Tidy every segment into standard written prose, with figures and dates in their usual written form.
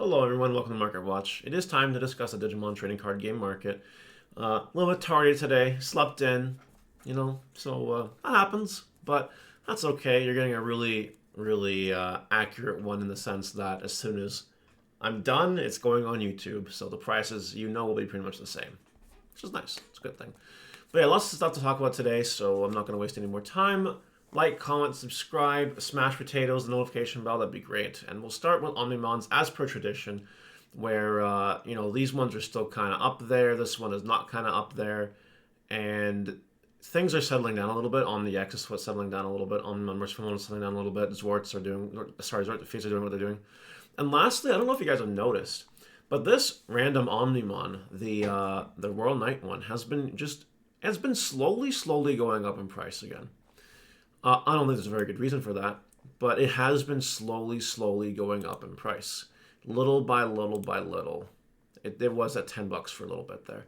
Hello everyone, welcome to Market Watch. It is time to discuss the Digimon trading card game market. A little bit tardy today, slept in, so that happens, but that's okay. You're getting a really accurate one in the sense that as soon as I'm done, it's going on YouTube, so the prices, will be pretty much the same, which is nice. It's a good thing. But yeah, lots of stuff to talk about today, so I'm not going to waste any more time. Like, comment, subscribe, smash potatoes, the notification bell, that'd be great. And we'll start with Omnimons as per tradition, where, these ones are still kind of up there. This one is not kind of up there. And things are settling down a little bit. On the X is settling down a little bit. On Merciful is settling down a little bit. Zwarts are doing, Zwarts Fates are doing what they're doing. And lastly, I don't know if you guys have noticed, but this random Omnimon, the Royal Knight one, has been slowly going up in price again. I don't think there's a very good reason for that, but it has been slowly going up in price. Little by little. It was at $10 for a little bit there.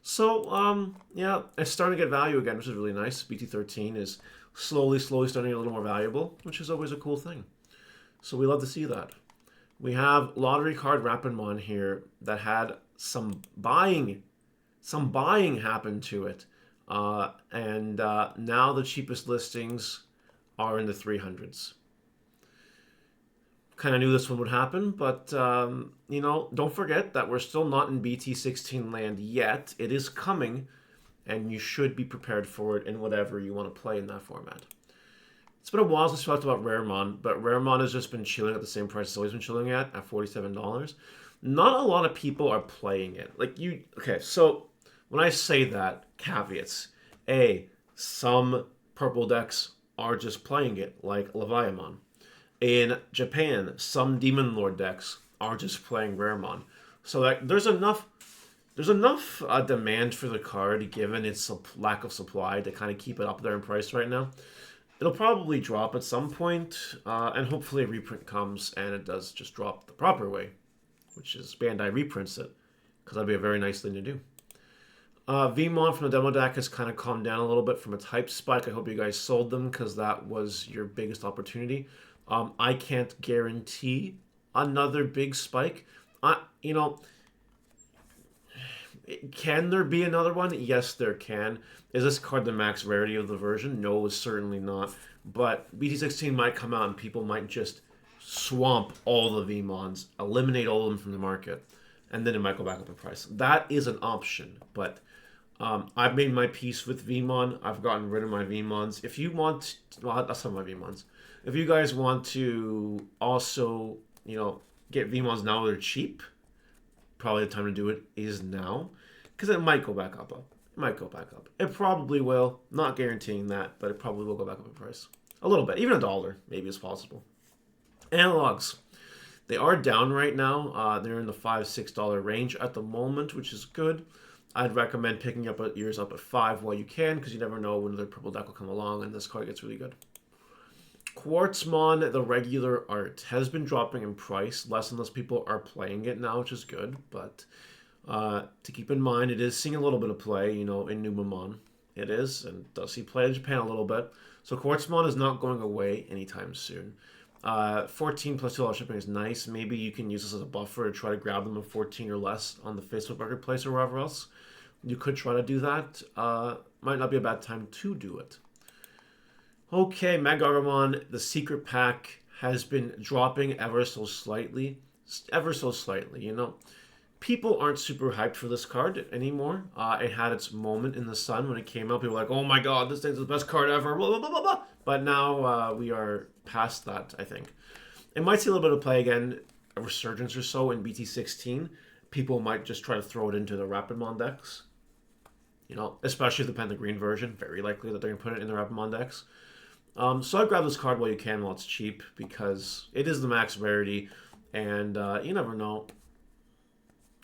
So, yeah, it's starting to get value again, which is really nice. BT13 is slowly starting to get a little more valuable, which is always a cool thing. So we love to see that. We have lottery card Rapidmon here that had some buying happen to it. And now the cheapest listings are in the 300s. Kind of knew this one would happen, but, don't forget that we're still not in BT16 land yet. It is coming, and you should be prepared for it in whatever you want to play in that format. It's been a while since we talked about Raremon, but Raremon has just been chilling at the same price it's always been chilling at $47. Not a lot of people are playing it. Okay, so when I say that, caveats. Some purple decks are just playing it, like Leviamon. In Japan, some Demon Lord decks are just playing Raremon. So there's enough demand for the card, given its lack of supply, to kind of keep it up there in price right now. It'll probably drop at some point, and hopefully a reprint comes and it does just drop the proper way, which is Bandai reprints it, because that'd be a very nice thing to do. V-mon from the demo deck has kind of calmed down a little bit from its hype spike. I hope you guys sold them because that was your biggest opportunity. I can't guarantee another big spike. Can there be another one? Yes, there can. Is this card the max rarity of the version? No, it's certainly not. But BT16 might come out and people might just swamp all the V-mons, eliminate all of them from the market, and then it might go back up in price. That is an option, but I've made my peace with V-mon. I've gotten rid of my V-mons. If you want, that's some of my V-mons. If you guys want to also, get V-mons now they're cheap, probably the time to do it is now, because it might go back up. It might go back up. It probably will. Not guaranteeing that, but it probably will go back up in price. A little bit. Even $1 maybe is possible. Analogs. They are down right now. They're in the $5-6 range at the moment, which is good. I'd recommend picking up yours up at 5 while you can, because you never know when the purple deck will come along and this card gets really good. Quartzmon, the regular art, has been dropping in price. Less and less people are playing it now, which is good. But to keep in mind, it is seeing a little bit of play, in Omnimon. It is, and does see play in Japan a little bit. So Quartzmon is not going away anytime soon. 14 plus $2 shipping is nice. Maybe you can use this as a buffer to try to grab them at 14 or less on the Facebook Marketplace or wherever else. You could try to do that. Might not be a bad time to do it. Okay, Machinedramon, the secret pack has been dropping ever so slightly. People aren't super hyped for this card anymore. It had its moment in the sun when it came out. People were like, oh my god, this thing's the best card ever, blah, blah, blah, blah, blah. But now we are past that, I think. It might see a little bit of play again, a resurgence or so in BT16. People might just try to throw it into the Rapidmon decks. Especially the Penta Green version. Very likely that they're going to put it in the Rapidmon decks. So I grab this card while you can while it's cheap, because it is the max rarity, and you never know.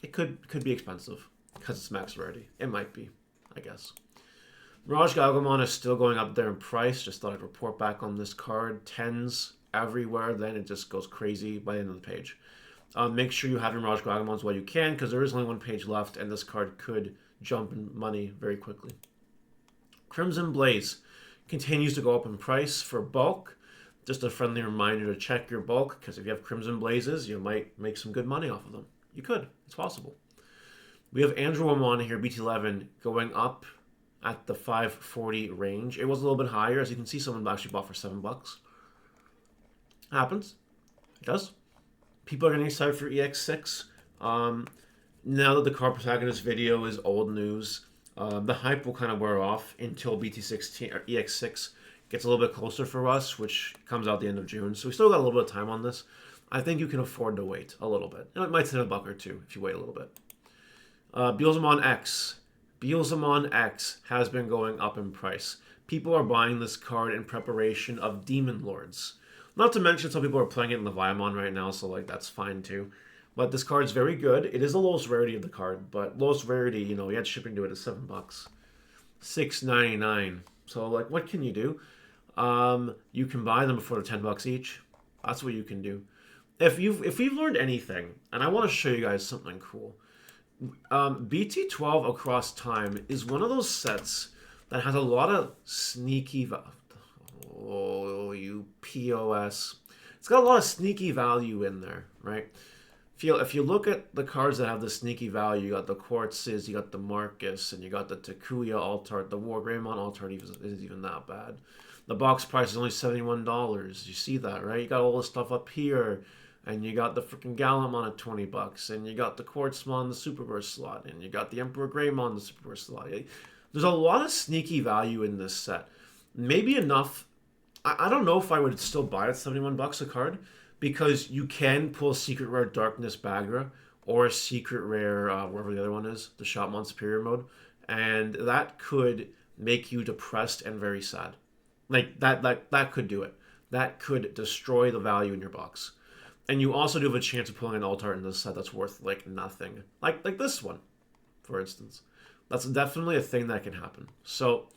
It could be expensive because it's max rarity. It might be, I guess. Mirage Galgamon is still going up there in price. Just thought I'd report back on this card. 10s everywhere. Then it just goes crazy by the end of the page. Make sure you have your Mirage Galgamons while you can, because there is only one page left, and this card could jump in money very quickly. Crimson Blaze continues to go up in price for bulk. Just a friendly reminder to check your bulk, because if you have Crimson Blazes, you might make some good money off of them. You could. It's possible. We have Andromon here, BT11, going up at the 540 range. It was a little bit higher. As you can see, someone actually bought for $7. Happens. It does. People are getting excited for EX6. Now that the card protagonist video is old news, the hype will kind of wear off until BT16 or EX6 gets a little bit closer for us, which comes out the end of June. So we still got a little bit of time on this. I think you can afford to wait a little bit. It might save $1 or $2 if you wait a little bit. Beelzemon X. Beelzemon X has been going up in price. People are buying this card in preparation of Demon Lords. Not to mention some people are playing it in the Vyamon right now, so like that's fine too. But this card's very good. It is the lowest rarity of the card, but lowest rarity, you know, you had shipping to it at $7. $6.99. So like, what can you do? You can buy them before they're $10 each. That's what you can do. If we've learned anything, and I want to show you guys something cool. BT12 Across Time is one of those sets that has a lot of sneaky. Oh, you POS! It's got a lot of sneaky value in there, right? If you look at the cards that have the sneaky value, you got the Quartzes, you got the Marcus, and you got the Takuya Altart. The Wargreymon Altart isn't even that bad. The box price is only $71. You see that, right? You got all this stuff up here, and you got the freaking Gallantmon at $20, and you got the Quartzmon, the Super Burst slot, and you got the Emperor Greymon, the Super Burst slot. There's a lot of sneaky value in this set. Maybe enough. I don't know if I would still buy it at $71 a card, because you can pull a secret rare Darkness Bagra or a secret rare wherever the other one is, the Shopmon Superior mode, and that could make you depressed and very sad. Like that could do it. That could destroy the value in your box. And you also do have a chance of pulling an Altart in this set that's worth like nothing, like this one, for instance. That's definitely a thing that can happen. So,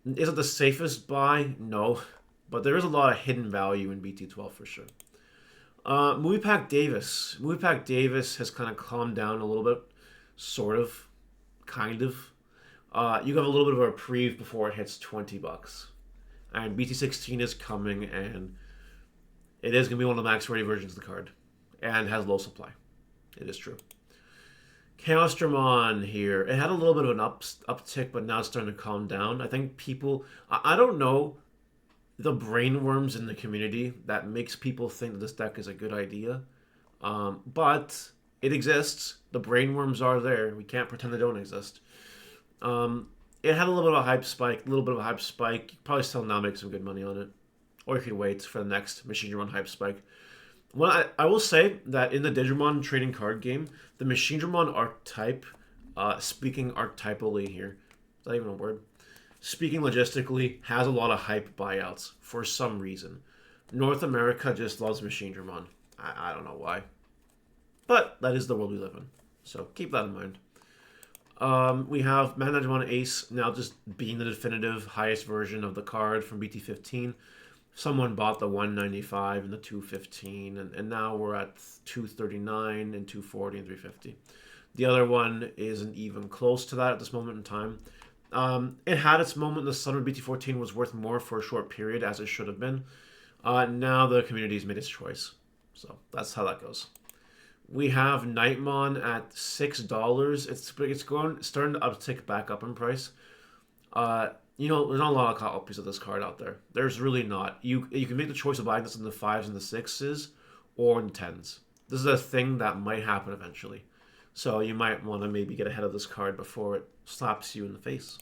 is it the safest buy? No, but there is a lot of hidden value in BT12 for sure. Movie Pack Davis. Movie Pack Davis has kind of calmed down a little bit, sort of, kind of. You have a little bit of a reprieve before it hits $20. And BT16 is coming, and it is going to be one of the max ready versions of the card, and has low supply. It is true. Chaosdramon here. It had a little bit of an uptick, but now it's starting to calm down. I think people, I don't know the brainworms in the community that makes people think that this deck is a good idea. But it exists. The brainworms are there. We can't pretend they don't exist. It had a little bit of a hype spike. You could probably still now make some good money on it. Or you could wait for the next Machinedramon hype spike. Well, I will say that in the Digimon trading card game, the Machinedramon archetype, speaking archetypally here, is that even a word? Speaking logistically, has a lot of hype buyouts for some reason. North America just loves Machinedramon. I don't know why. But that is the world we live in. So keep that in mind. We have Machinedramon Ace now just being the definitive highest version of the card from BT15. Someone bought the 195 and the 215, and now we're at 239 and 240 and 350. The other one isn't even close to that at this moment in time. It had its moment in the summer. BT14 was worth more for a short period, as it should have been. Now the community's made its choice. So that's how that goes. We have Nightmon at $6. It's starting to uptick back up in price. You know, there's not a lot of copies of this card out there. There's really not. You can make the choice of buying this in the 5s and the 6s or in the 10s. This is a thing that might happen eventually. So you might want to maybe get ahead of this card before it slaps you in the face.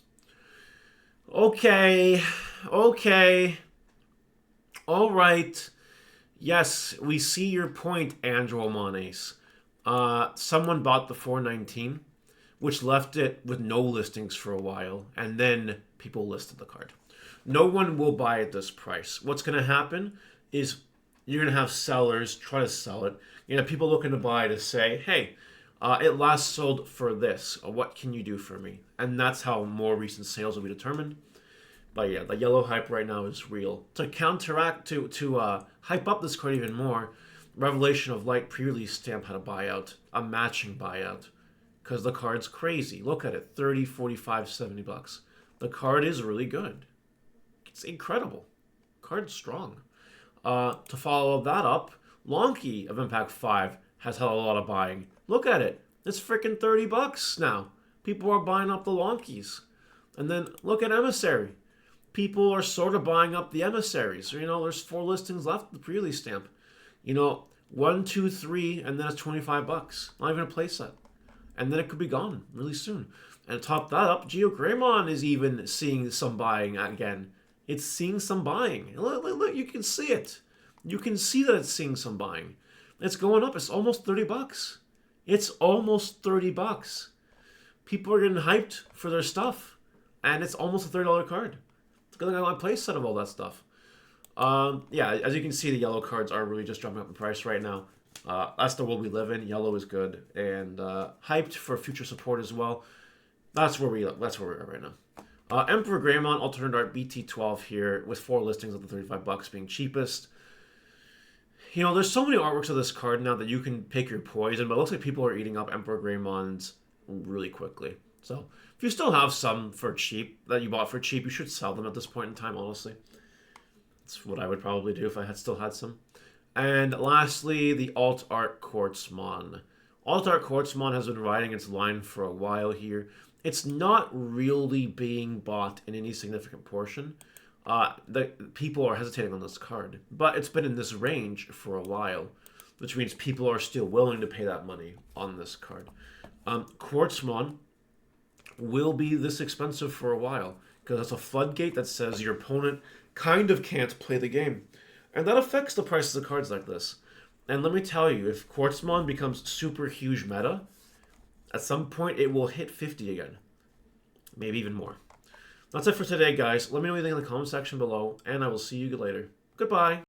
Okay. All right. Yes, we see your point, Andromon Ace. Someone bought the 419, which left it with no listings for a while, and then people listed the card. No one will buy at this price. What's going to happen is you're going to have sellers try to sell it. You know, people looking to buy to say, hey, it last sold for this. What can you do for me? And that's how more recent sales will be determined. But yeah, the yellow hype right now is real. To counteract, to hype up this card even more, Revelation of Light pre-release stamp had a buyout, a matching buyout, because the card's crazy. Look at it, 30, 45, 70 bucks. The card is really good. It's incredible. Card's strong. To follow that up, Lonky of Impact 5 has had a lot of buying. Look at it. It's freaking $30 now. People are buying up the Lonkies. And then look at Emissary. People are sort of buying up the emissaries. You know, there's 4 listings left of the pre-release stamp. You know, 1, 2, 3, and then it's $25. Not even a playset. And then it could be gone really soon. And to top that up, Geogreymon is even seeing some buying again. It's seeing some buying. Look, you can see it. You can see that it's seeing some buying. It's going up. It's almost $30. It's almost $30. People are getting hyped for their stuff. And it's almost a $30 card. It's going to get a playset of all that stuff. Yeah, as you can see, the yellow cards are really just jumping up in price right now. That's the world we live in. Yellow is good. And hyped for future support as well. That's where we are right now. Emperor Greymon, alternate art BT12 here, with 4 listings at the $35 being cheapest. You know, there's so many artworks of this card now that you can pick your poison, but it looks like people are eating up Emperor Greymons really quickly. So, if you still have some for cheap, that you bought for cheap, you should sell them at this point in time, honestly. That's what I would probably do if I still had some. And lastly, the alt art Quartzmon. Alt art Quartzmon has been riding its line for a while here. It's not really being bought in any significant portion. The people are hesitating on this card, but it's been in this range for a while, which means people are still willing to pay that money on this card. Quartzmon will be this expensive for a while because it's a floodgate that says your opponent kind of can't play the game, and that affects the prices of cards like this. And let me tell you, if Quartzmon becomes super huge meta, at some point it will hit 50 again, maybe even more. That's it for today, guys. Let me know what you think in the comment section below, and I will see you later. Goodbye.